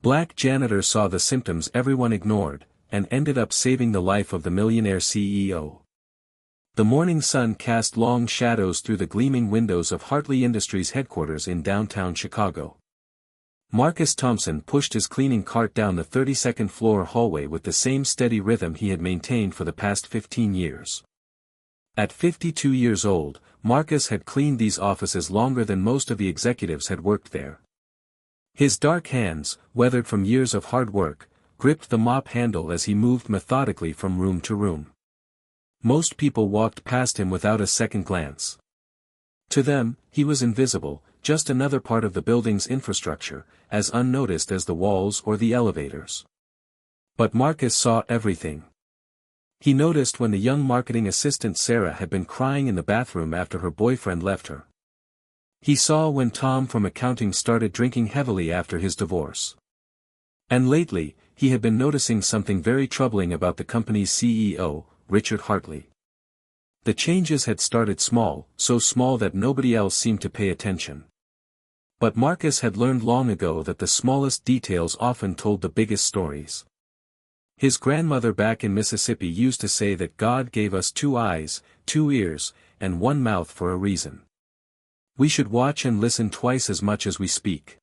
Black janitor saw the symptoms everyone ignored, and ended up saving the life of the millionaire CEO. The morning sun cast long shadows through the gleaming windows of Hartley Industries headquarters in downtown Chicago. Marcus Thompson pushed his cleaning cart down the 32nd floor hallway with the same steady rhythm he had maintained for the past 15 years. At 52 years old, Marcus had cleaned these offices longer than most of the executives had worked there. His dark hands, weathered from years of hard work, gripped the mop handle as he moved methodically from room to room. Most people walked past him without a second glance. To them, he was invisible, just another part of the building's infrastructure, as unnoticed as the walls or the elevators. But Marcus saw everything. He noticed when the young marketing assistant Sarah had been crying in the bathroom after her boyfriend left her. He saw when Tom from accounting started drinking heavily after his divorce. And lately, he had been noticing something very troubling about the company's CEO, Richard Hartley. The changes had started small, so small that nobody else seemed to pay attention. But Marcus had learned long ago that the smallest details often told the biggest stories. His grandmother back in Mississippi used to say that God gave us 2 eyes, 2 ears, and 1 mouth for a reason. We should watch and listen twice as much as we speak.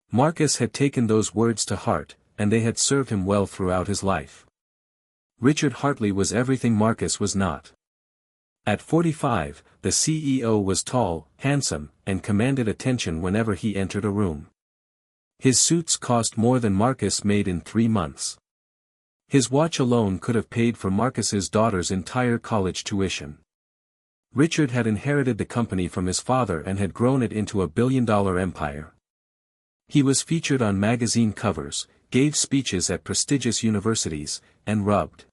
Marcus had taken those words to heart, and they had served him well throughout his life. Richard Hartley was everything Marcus was not. At 45, the CEO was tall, handsome, and commanded attention whenever he entered a room. His suits cost more than Marcus made in 3 months. His watch alone could have paid for Marcus's daughter's entire college tuition. Richard had inherited the company from his father and had grown it into a billion-dollar empire. He was featured on magazine covers, gave speeches at prestigious universities, and rubbed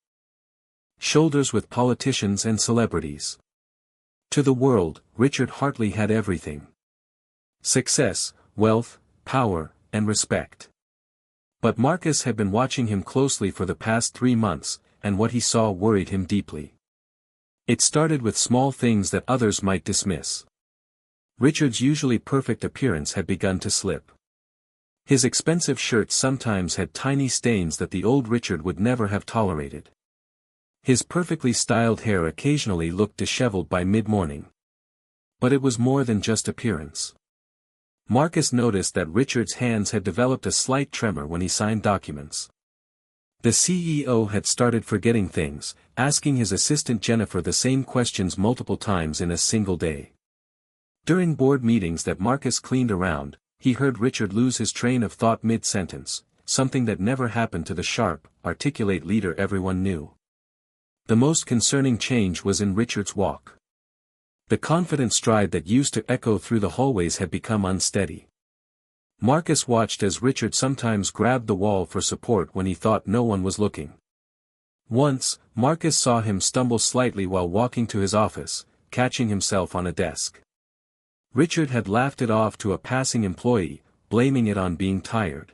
shoulders with politicians and celebrities. To the world, Richard Hartley had everything: success, wealth, power, and respect. But Marcus had been watching him closely for the past 3 months, and what he saw worried him deeply. It started with small things that others might dismiss. Richard's usually perfect appearance had begun to slip. His expensive shirts sometimes had tiny stains that the old Richard would never have tolerated. His perfectly styled hair occasionally looked disheveled by mid-morning. But it was more than just appearance. Marcus noticed that Richard's hands had developed a slight tremor when he signed documents. The CEO had started forgetting things, asking his assistant Jennifer the same questions multiple times in a single day. During board meetings that Marcus cleaned around, he heard Richard lose his train of thought mid-sentence, something that never happened to the sharp, articulate leader everyone knew. The most concerning change was in Richard's walk. The confident stride that used to echo through the hallways had become unsteady. Marcus watched as Richard sometimes grabbed the wall for support when he thought no one was looking. Once, Marcus saw him stumble slightly while walking to his office, catching himself on a desk. Richard had laughed it off to a passing employee, blaming it on being tired.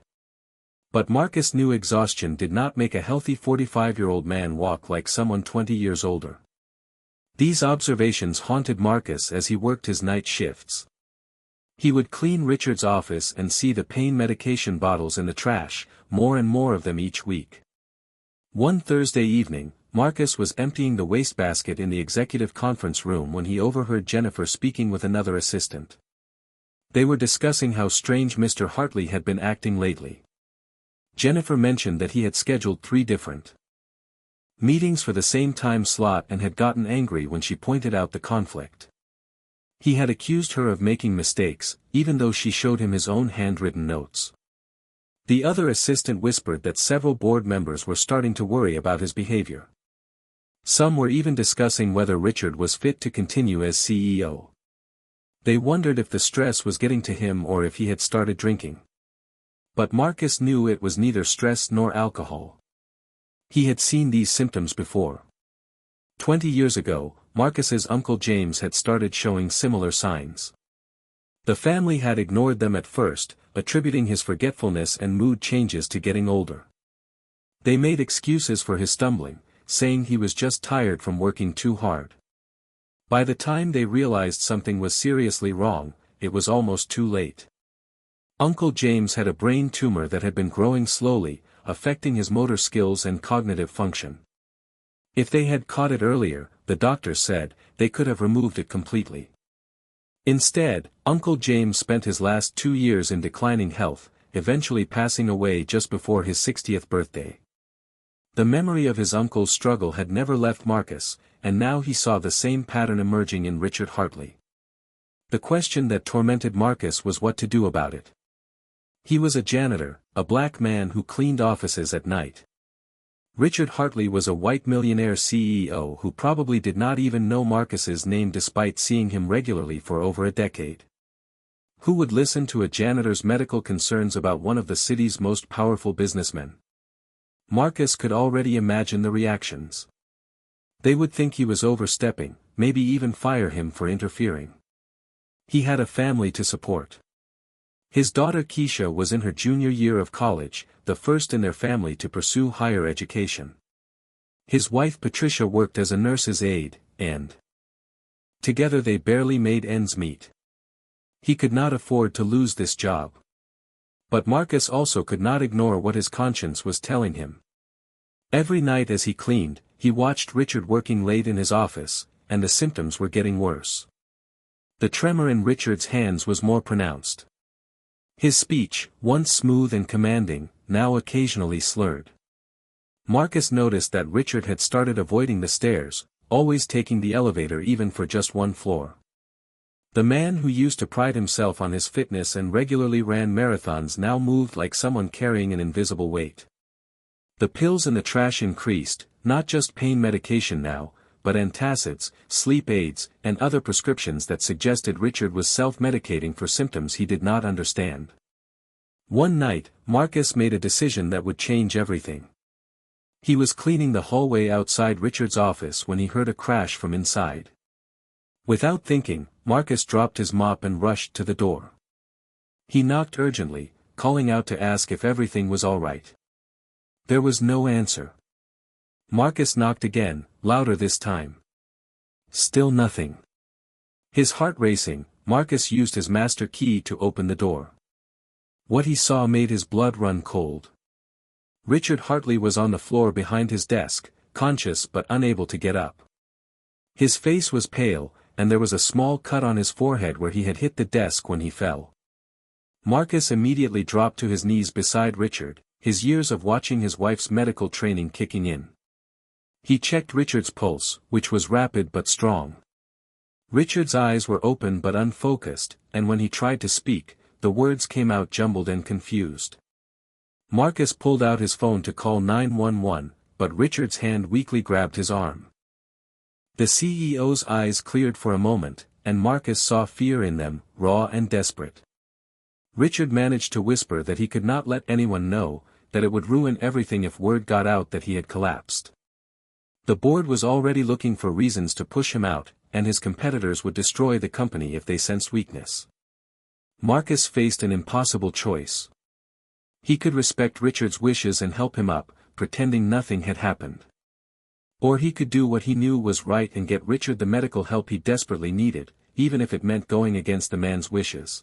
But Marcus knew exhaustion did not make a healthy 45-year-old man walk like someone 20 years older. These observations haunted Marcus as he worked his night shifts. He would clean Richard's office and see the pain medication bottles in the trash, more and more of them each week. One Thursday evening, Marcus was emptying the wastebasket in the executive conference room when he overheard Jennifer speaking with another assistant. They were discussing how strange Mr. Hartley had been acting lately. Jennifer mentioned that he had scheduled 3 different meetings for the same time slot and had gotten angry when she pointed out the conflict. He had accused her of making mistakes, even though she showed him his own handwritten notes. The other assistant whispered that several board members were starting to worry about his behavior. Some were even discussing whether Richard was fit to continue as CEO. They wondered if the stress was getting to him or if he had started drinking. But Marcus knew it was neither stress nor alcohol. He had seen these symptoms before. 20 years ago, Marcus's uncle James had started showing similar signs. The family had ignored them at first, attributing his forgetfulness and mood changes to getting older. They made excuses for his stumbling, saying he was just tired from working too hard. By the time they realized something was seriously wrong, it was almost too late. Uncle James had a brain tumor that had been growing slowly, affecting his motor skills and cognitive function. If they had caught it earlier, the doctor said, they could have removed it completely. Instead, Uncle James spent his last 2 years in declining health, eventually passing away just before his 60th birthday. The memory of his uncle's struggle had never left Marcus, and now he saw the same pattern emerging in Richard Hartley. The question that tormented Marcus was what to do about it. He was a janitor, a black man who cleaned offices at night. Richard Hartley was a white millionaire CEO who probably did not even know Marcus's name despite seeing him regularly for over a decade. Who would listen to a janitor's medical concerns about one of the city's most powerful businessmen? Marcus could already imagine the reactions. They would think he was overstepping, maybe even fire him for interfering. He had a family to support. His daughter Keisha was in her junior year of college, the first in their family to pursue higher education. His wife Patricia worked as a nurse's aide, and together they barely made ends meet. He could not afford to lose this job. But Marcus also could not ignore what his conscience was telling him. Every night as he cleaned, he watched Richard working late in his office, and the symptoms were getting worse. The tremor in Richard's hands was more pronounced. His speech, once smooth and commanding, now occasionally slurred. Marcus noticed that Richard had started avoiding the stairs, always taking the elevator even for just one floor. The man who used to pride himself on his fitness and regularly ran marathons now moved like someone carrying an invisible weight. The pills in the trash increased, not just pain medication now, but antacids, sleep aids, and other prescriptions that suggested Richard was self-medicating for symptoms he did not understand. One night, Marcus made a decision that would change everything. He was cleaning the hallway outside Richard's office when he heard a crash from inside. Without thinking, Marcus dropped his mop and rushed to the door. He knocked urgently, calling out to ask if everything was all right. There was no answer. Marcus knocked again, louder this time. Still nothing. His heart racing, Marcus used his master key to open the door. What he saw made his blood run cold. Richard Hartley was on the floor behind his desk, conscious but unable to get up. His face was pale, and there was a small cut on his forehead where he had hit the desk when he fell. Marcus immediately dropped to his knees beside Richard, his years of watching his wife's medical training kicking in. He checked Richard's pulse, which was rapid but strong. Richard's eyes were open but unfocused, and when he tried to speak, the words came out jumbled and confused. Marcus pulled out his phone to call 911, but Richard's hand weakly grabbed his arm. The CEO's eyes cleared for a moment, and Marcus saw fear in them, raw and desperate. Richard managed to whisper that he could not let anyone know, that it would ruin everything if word got out that he had collapsed. The board was already looking for reasons to push him out, and his competitors would destroy the company if they sensed weakness. Marcus faced an impossible choice. He could respect Richard's wishes and help him up, pretending nothing had happened. Or he could do what he knew was right and get Richard the medical help he desperately needed, even if it meant going against the man's wishes.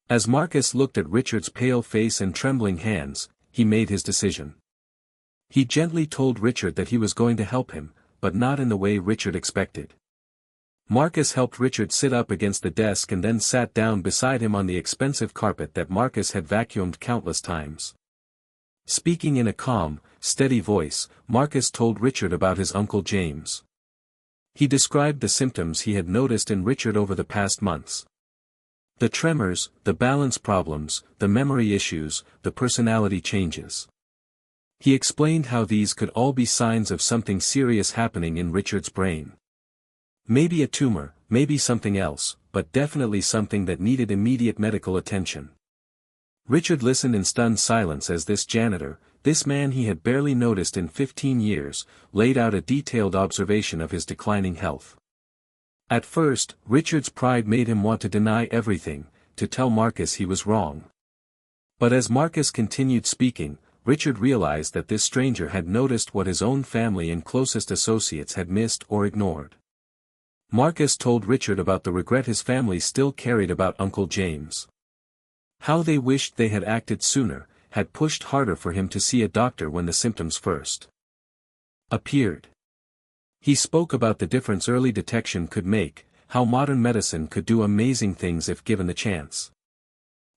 As Marcus looked at Richard's pale face and trembling hands, he made his decision. He gently told Richard that he was going to help him, but not in the way Richard expected. Marcus helped Richard sit up against the desk and then sat down beside him on the expensive carpet that Marcus had vacuumed countless times. Speaking in a calm, steady voice, Marcus told Richard about his Uncle James. He described the symptoms he had noticed in Richard over the past months. The tremors, the balance problems, the memory issues, the personality changes. He explained how these could all be signs of something serious happening in Richard's brain. Maybe a tumor, maybe something else, but definitely something that needed immediate medical attention. Richard listened in stunned silence as this janitor, this man he had barely noticed in 15 years, laid out a detailed observation of his declining health. At first, Richard's pride made him want to deny everything, to tell Marcus he was wrong. But as Marcus continued speaking, Richard realized that this stranger had noticed what his own family and closest associates had missed or ignored. Marcus told Richard about the regret his family still carried about Uncle James. How they wished they had acted sooner, had pushed harder for him to see a doctor when the symptoms first appeared. He spoke about the difference early detection could make, how modern medicine could do amazing things if given the chance.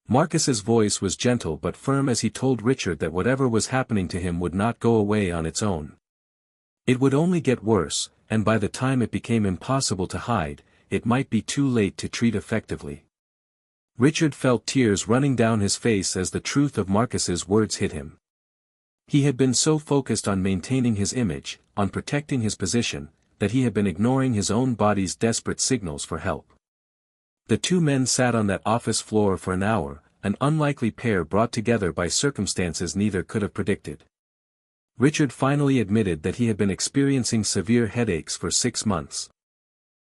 Marcus's voice was gentle but firm as he told Richard that whatever was happening to him would not go away on its own. It would only get worse, and by the time it became impossible to hide, it might be too late to treat effectively. Richard felt tears running down his face as the truth of Marcus's words hit him. He had been so focused on maintaining his image, on protecting his position, that he had been ignoring his own body's desperate signals for help. The two men sat on that office floor for an hour, an unlikely pair brought together by circumstances neither could have predicted. Richard finally admitted that he had been experiencing severe headaches for 6 months.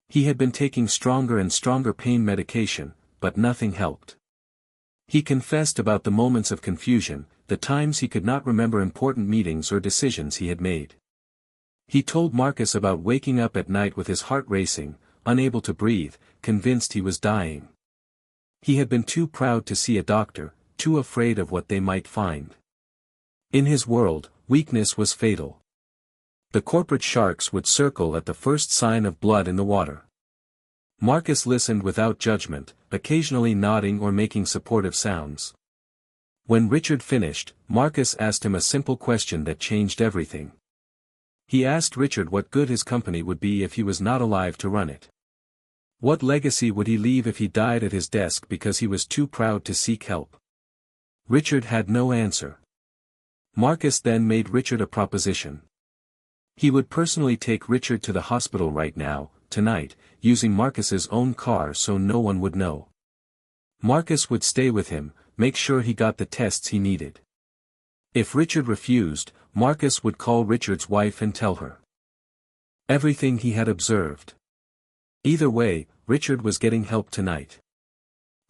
He had been taking stronger and stronger pain medication, but nothing helped. He confessed about the moments of confusion, the times he could not remember important meetings or decisions he had made. He told Marcus about waking up at night with his heart racing, unable to breathe, convinced he was dying. He had been too proud to see a doctor, too afraid of what they might find. In his world, weakness was fatal. The corporate sharks would circle at the first sign of blood in the water. Marcus listened without judgment, occasionally nodding or making supportive sounds. When Richard finished, Marcus asked him a simple question that changed everything. He asked Richard what good his company would be if he was not alive to run it. What legacy would he leave if he died at his desk because he was too proud to seek help? Richard had no answer. Marcus then made Richard a proposition. He would personally take Richard to the hospital right now, tonight, using Marcus's own car so no one would know. Marcus would stay with him, make sure he got the tests he needed. If Richard refused, Marcus would call Richard's wife and tell her everything he had observed. Either way, Richard was getting help tonight.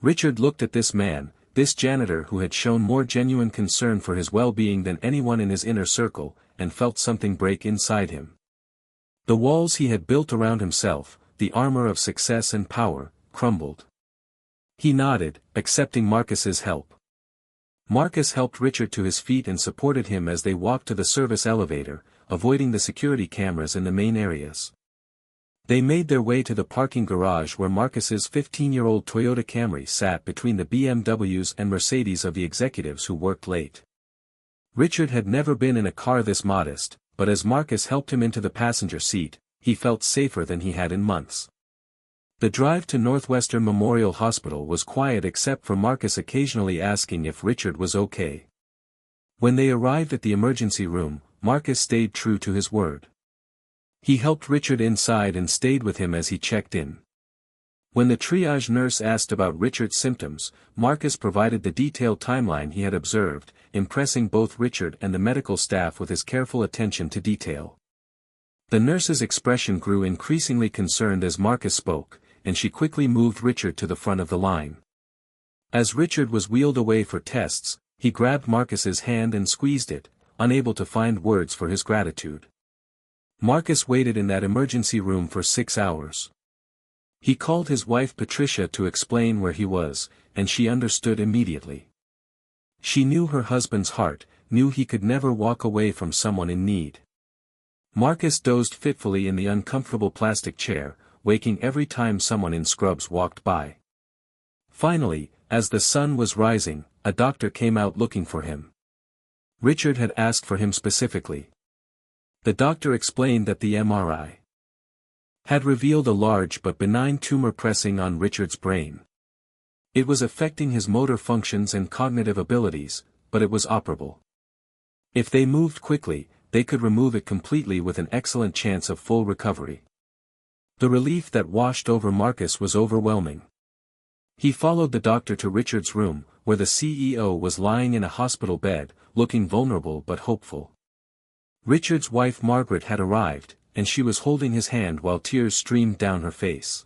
Richard looked at this man, this janitor who had shown more genuine concern for his well-being than anyone in his inner circle, and felt something break inside him. The walls he had built around himself, the armor of success and power, crumbled. He nodded, accepting Marcus's help. Marcus helped Richard to his feet and supported him as they walked to the service elevator, avoiding the security cameras in the main areas. They made their way to the parking garage where Marcus's 15-year-old Toyota Camry sat between the BMWs and Mercedes of the executives who worked late. Richard had never been in a car this modest, but as Marcus helped him into the passenger seat, he felt safer than he had in months. The drive to Northwestern Memorial Hospital was quiet except for Marcus occasionally asking if Richard was okay. When they arrived at the emergency room, Marcus stayed true to his word. He helped Richard inside and stayed with him as he checked in. When the triage nurse asked about Richard's symptoms, Marcus provided the detailed timeline he had observed, impressing both Richard and the medical staff with his careful attention to detail. The nurse's expression grew increasingly concerned as Marcus spoke, and she quickly moved Richard to the front of the line. As Richard was wheeled away for tests, he grabbed Marcus's hand and squeezed it, unable to find words for his gratitude. Marcus waited in that emergency room for 6 hours. He called his wife Patricia to explain where he was, and she understood immediately. She knew her husband's heart, knew he could never walk away from someone in need. Marcus dozed fitfully in the uncomfortable plastic chair, waking every time someone in scrubs walked by. Finally, as the sun was rising, a doctor came out looking for him. Richard had asked for him specifically. The doctor explained that the MRI had revealed a large but benign tumor pressing on Richard's brain. It was affecting his motor functions and cognitive abilities, but it was operable. If they moved quickly, they could remove it completely with an excellent chance of full recovery. The relief that washed over Marcus was overwhelming. He followed the doctor to Richard's room, where the CEO was lying in a hospital bed, looking vulnerable but hopeful. Richard's wife Margaret had arrived, and she was holding his hand while tears streamed down her face.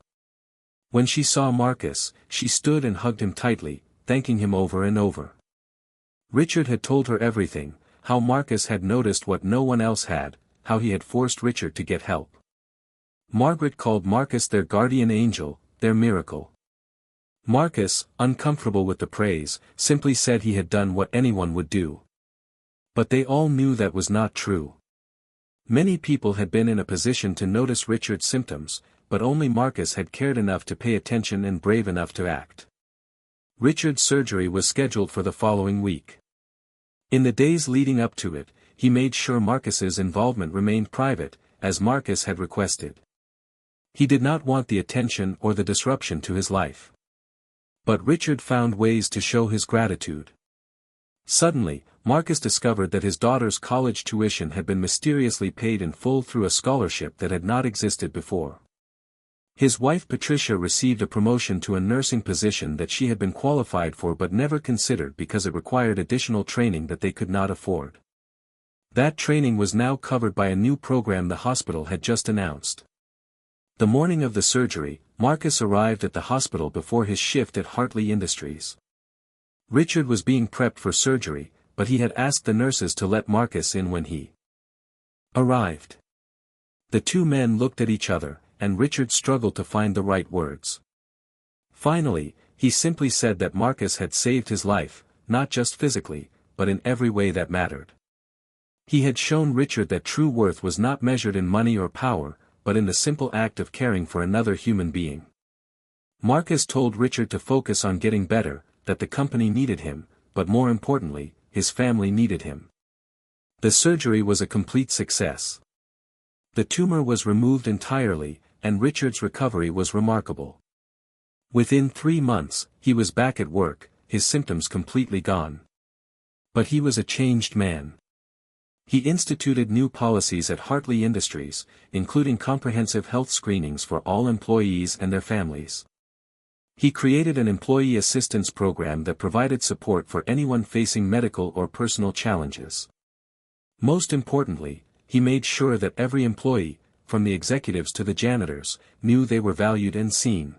When she saw Marcus, she stood and hugged him tightly, thanking him over and over. Richard had told her everything, how Marcus had noticed what no one else had, how he had forced Richard to get help. Margaret called Marcus their guardian angel, their miracle. Marcus, uncomfortable with the praise, simply said he had done what anyone would do. But they all knew that was not true. Many people had been in a position to notice Richard's symptoms, but only Marcus had cared enough to pay attention and brave enough to act. Richard's surgery was scheduled for the following week. In the days leading up to it, he made sure Marcus's involvement remained private, as Marcus had requested. He did not want the attention or the disruption to his life. But Richard found ways to show his gratitude. Suddenly, Marcus discovered that his daughter's college tuition had been mysteriously paid in full through a scholarship that had not existed before. His wife Patricia received a promotion to a nursing position that she had been qualified for but never considered because it required additional training that they could not afford. That training was now covered by a new program the hospital had just announced. The morning of the surgery, Marcus arrived at the hospital before his shift at Hartley Industries. Richard was being prepped for surgery, but he had asked the nurses to let Marcus in when he arrived. The two men looked at each other, and Richard struggled to find the right words. Finally, he simply said that Marcus had saved his life, not just physically, but in every way that mattered. He had shown Richard that true worth was not measured in money or power, but in the simple act of caring for another human being. Marcus told Richard to focus on getting better, that the company needed him, but more importantly, his family needed him. The surgery was a complete success. The tumor was removed entirely, and Richard's recovery was remarkable. Within 3 months, he was back at work, his symptoms completely gone. But he was a changed man. He instituted new policies at Hartley Industries, including comprehensive health screenings for all employees and their families. He created an employee assistance program that provided support for anyone facing medical or personal challenges. Most importantly, he made sure that every employee, from the executives to the janitors, knew they were valued and seen.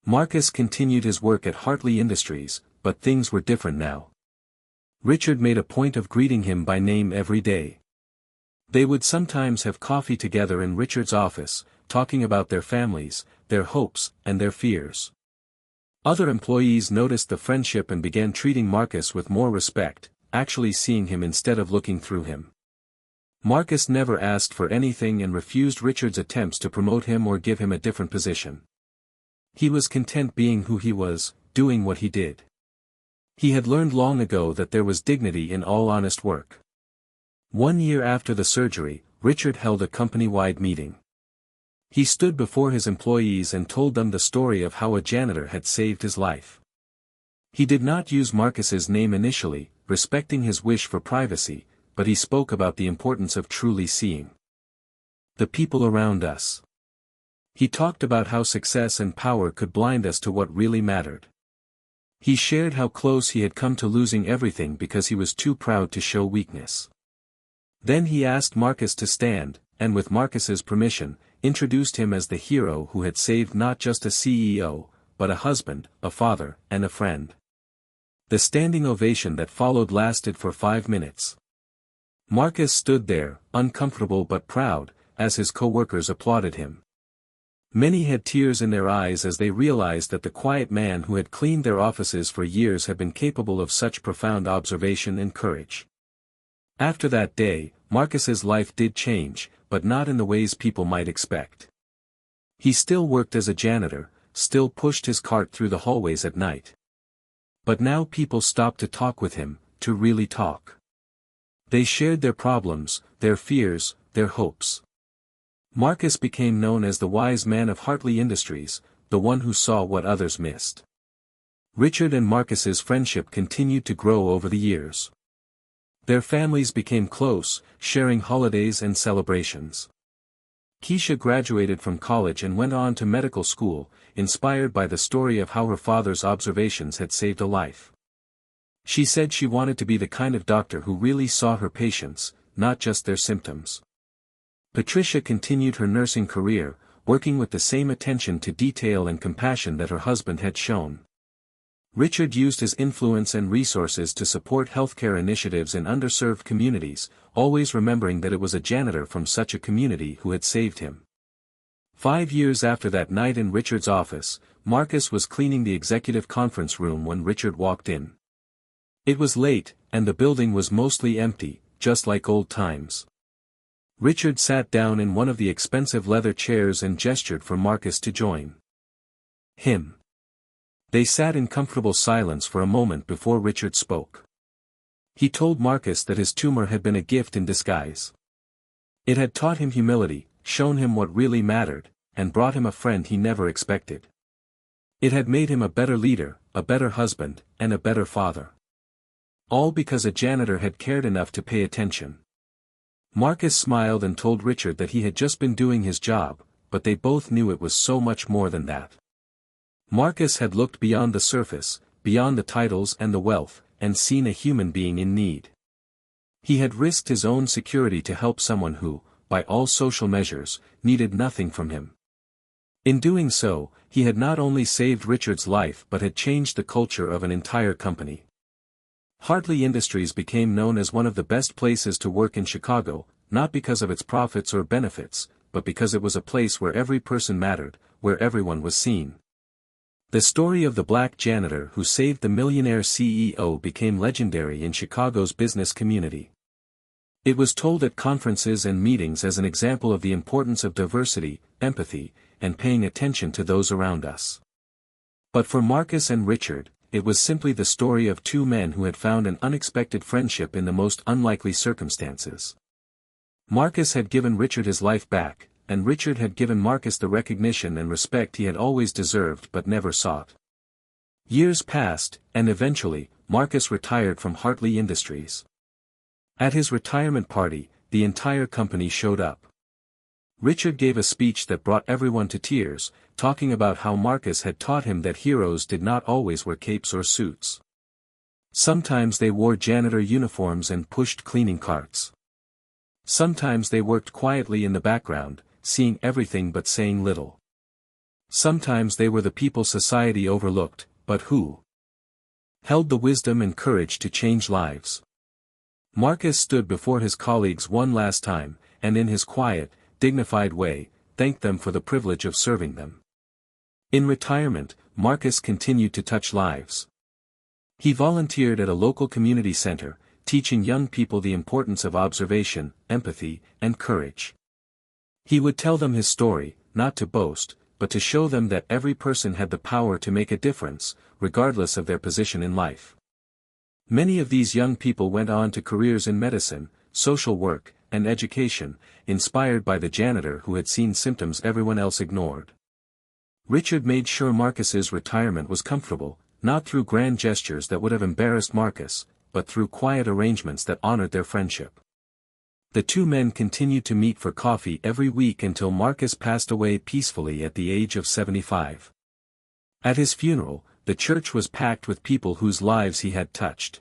Marcus continued his work at Hartley Industries, but things were different now. Richard made a point of greeting him by name every day. They would sometimes have coffee together in Richard's office, talking about their families, their hopes, and their fears. Other employees noticed the friendship and began treating Marcus with more respect, actually seeing him instead of looking through him. Marcus never asked for anything and refused Richard's attempts to promote him or give him a different position. He was content being who he was, doing what he did. He had learned long ago that there was dignity in all honest work. 1 year after the surgery, Richard held a company-wide meeting. He stood before his employees and told them the story of how a janitor had saved his life. He did not use Marcus's name initially, respecting his wish for privacy, but he spoke about the importance of truly seeing the people around us. He talked about how success and power could blind us to what really mattered. He shared how close he had come to losing everything because he was too proud to show weakness. Then he asked Marcus to stand, and with Marcus's permission, introduced him as the hero who had saved not just a CEO, but a husband, a father, and a friend. The standing ovation that followed lasted for 5 minutes. Marcus stood there, uncomfortable but proud, as his co-workers applauded him. Many had tears in their eyes as they realized that the quiet man who had cleaned their offices for years had been capable of such profound observation and courage. After that day, Marcus's life did change, but not in the ways people might expect. He still worked as a janitor, still pushed his cart through the hallways at night. But now people stopped to talk with him, to really talk. They shared their problems, their fears, their hopes. Marcus became known as the wise man of Hartley Industries, the one who saw what others missed. Richard and Marcus's friendship continued to grow over the years. Their families became close, sharing holidays and celebrations. Keisha graduated from college and went on to medical school, inspired by the story of how her father's observations had saved a life. She said she wanted to be the kind of doctor who really saw her patients, not just their symptoms. Patricia continued her nursing career, working with the same attention to detail and compassion that her husband had shown. Richard used his influence and resources to support healthcare initiatives in underserved communities, always remembering that it was a janitor from such a community who had saved him. 5 years after that night in Richard's office, Marcus was cleaning the executive conference room when Richard walked in. It was late, and the building was mostly empty, just like old times. Richard sat down in one of the expensive leather chairs and gestured for Marcus to join him. They sat in comfortable silence for a moment before Richard spoke. He told Marcus that his tumor had been a gift in disguise. It had taught him humility, shown him what really mattered, and brought him a friend he never expected. It had made him a better leader, a better husband, and a better father. All because a janitor had cared enough to pay attention. Marcus smiled and told Richard that he had just been doing his job, but they both knew it was so much more than that. Marcus had looked beyond the surface, beyond the titles and the wealth, and seen a human being in need. He had risked his own security to help someone who, by all social measures, needed nothing from him. In doing so, he had not only saved Richard's life but had changed the culture of an entire company. Hartley Industries became known as one of the best places to work in Chicago, not because of its profits or benefits, but because it was a place where every person mattered, where everyone was seen. The story of the black janitor who saved the millionaire CEO became legendary in Chicago's business community. It was told at conferences and meetings as an example of the importance of diversity, empathy, and paying attention to those around us. But for Marcus and Richard, it was simply the story of two men who had found an unexpected friendship in the most unlikely circumstances. Marcus had given Richard his life back, and Richard had given Marcus the recognition and respect he had always deserved but never sought. Years passed, and eventually, Marcus retired from Hartley Industries. At his retirement party, the entire company showed up. Richard gave a speech that brought everyone to tears, talking about how Marcus had taught him that heroes did not always wear capes or suits. Sometimes they wore janitor uniforms and pushed cleaning carts. Sometimes they worked quietly in the background, seeing everything but saying little. Sometimes they were the people society overlooked, but who held the wisdom and courage to change lives. Marcus stood before his colleagues one last time, and in his quiet, dignified way, thanked them for the privilege of serving them. In retirement, Marcus continued to touch lives. He volunteered at a local community center, teaching young people the importance of observation, empathy, and courage. He would tell them his story, not to boast, but to show them that every person had the power to make a difference, regardless of their position in life. Many of these young people went on to careers in medicine, social work, and education, inspired by the janitor who had seen symptoms everyone else ignored. Richard made sure Marcus's retirement was comfortable, not through grand gestures that would have embarrassed Marcus, but through quiet arrangements that honored their friendship. The two men continued to meet for coffee every week until Marcus passed away peacefully at the age of 75. At his funeral, the church was packed with people whose lives he had touched.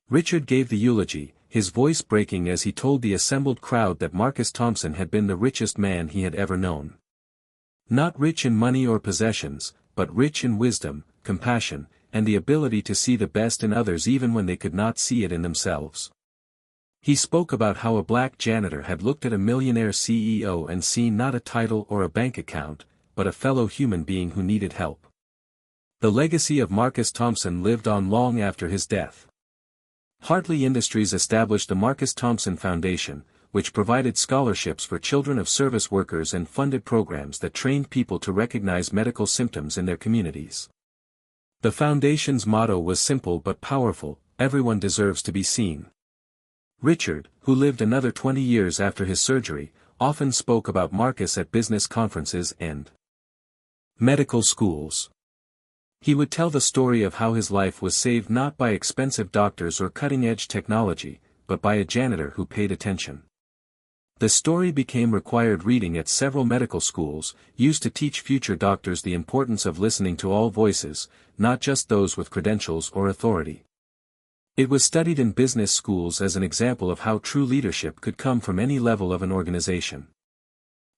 Richard gave the eulogy, his voice breaking as he told the assembled crowd that Marcus Thompson had been the richest man he had ever known. Not rich in money or possessions, but rich in wisdom, compassion, and the ability to see the best in others even when they could not see it in themselves. He spoke about how a black janitor had looked at a millionaire CEO and seen not a title or a bank account, but a fellow human being who needed help. The legacy of Marcus Thompson lived on long after his death. Hartley Industries established the Marcus Thompson Foundation, which provided scholarships for children of service workers and funded programs that trained people to recognize medical symptoms in their communities. The foundation's motto was simple but powerful: everyone deserves to be seen. Richard, who lived another 20 years after his surgery, often spoke about Marcus at business conferences and medical schools. He would tell the story of how his life was saved not by expensive doctors or cutting-edge technology, but by a janitor who paid attention. The story became required reading at several medical schools, used to teach future doctors the importance of listening to all voices, not just those with credentials or authority. It was studied in business schools as an example of how true leadership could come from any level of an organization.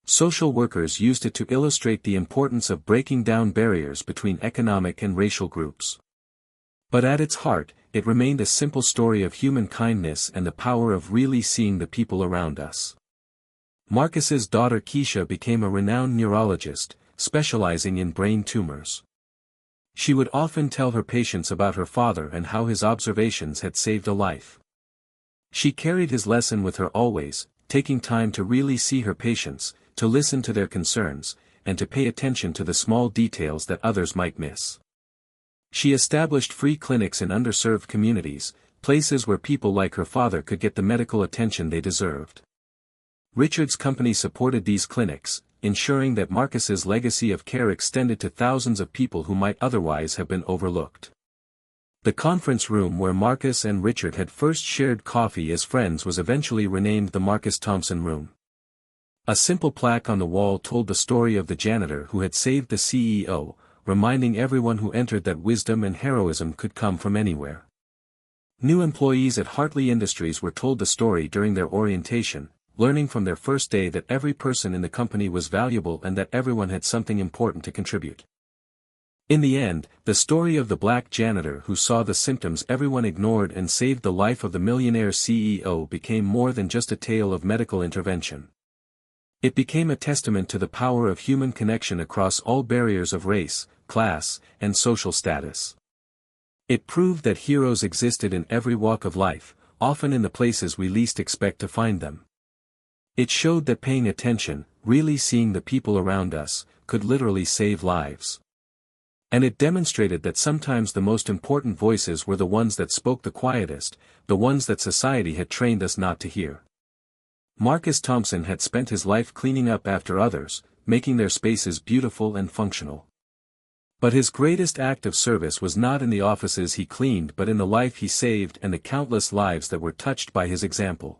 Social workers used it to illustrate the importance of breaking down barriers between economic and racial groups. But at its heart, it remained a simple story of human kindness and the power of really seeing the people around us. Marcus's daughter Keisha became a renowned neurologist, specializing in brain tumors. She would often tell her patients about her father and how his observations had saved a life. She carried his lesson with her always, taking time to really see her patients, to listen to their concerns, and to pay attention to the small details that others might miss. She established free clinics in underserved communities, places where people like her father could get the medical attention they deserved. Richard's company supported these clinics, ensuring that Marcus's legacy of care extended to thousands of people who might otherwise have been overlooked. The conference room where Marcus and Richard had first shared coffee as friends was eventually renamed the Marcus Thompson Room. A simple plaque on the wall told the story of the janitor who had saved the CEO, reminding everyone who entered that wisdom and heroism could come from anywhere. New employees at Hartley Industries were told the story during their orientation, learning from their first day that every person in the company was valuable and that everyone had something important to contribute. In the end, the story of the black janitor who saw the symptoms everyone ignored and saved the life of the millionaire CEO became more than just a tale of medical intervention. It became a testament to the power of human connection across all barriers of race, class, and social status. It proved that heroes existed in every walk of life, often in the places we least expect to find them. It showed that paying attention, really seeing the people around us, could literally save lives. And it demonstrated that sometimes the most important voices were the ones that spoke the quietest, the ones that society had trained us not to hear. Marcus Thompson had spent his life cleaning up after others, making their spaces beautiful and functional. But his greatest act of service was not in the offices he cleaned but in the life he saved and the countless lives that were touched by his example.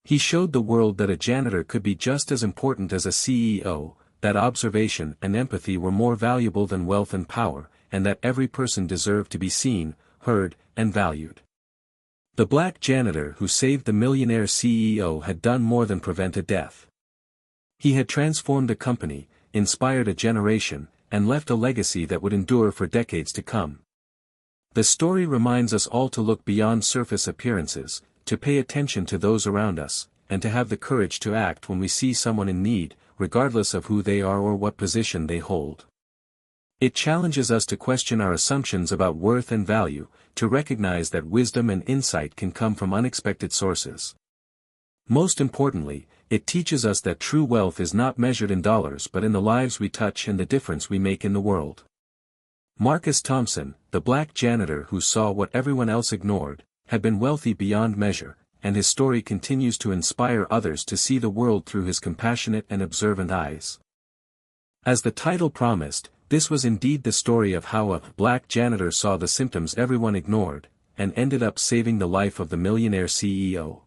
He showed the world that a janitor could be just as important as a CEO, that observation and empathy were more valuable than wealth and power, and that every person deserved to be seen, heard, and valued. The black janitor who saved the millionaire CEO had done more than prevent a death. He had transformed a company, inspired a generation, and left a legacy that would endure for decades to come. The story reminds us all to look beyond surface appearances, to pay attention to those around us, and to have the courage to act when we see someone in need, regardless of who they are or what position they hold. It challenges us to question our assumptions about worth and value, to recognize that wisdom and insight can come from unexpected sources. Most importantly, it teaches us that true wealth is not measured in dollars but in the lives we touch and the difference we make in the world. Marcus Thompson, the black janitor who saw what everyone else ignored, had been wealthy beyond measure, and his story continues to inspire others to see the world through his compassionate and observant eyes. As the title promised, this was indeed the story of how a black janitor saw the symptoms everyone ignored, and ended up saving the life of the millionaire CEO.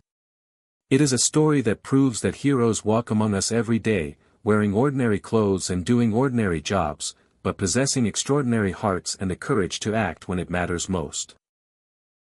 It is a story that proves that heroes walk among us every day, wearing ordinary clothes and doing ordinary jobs, but possessing extraordinary hearts and the courage to act when it matters most.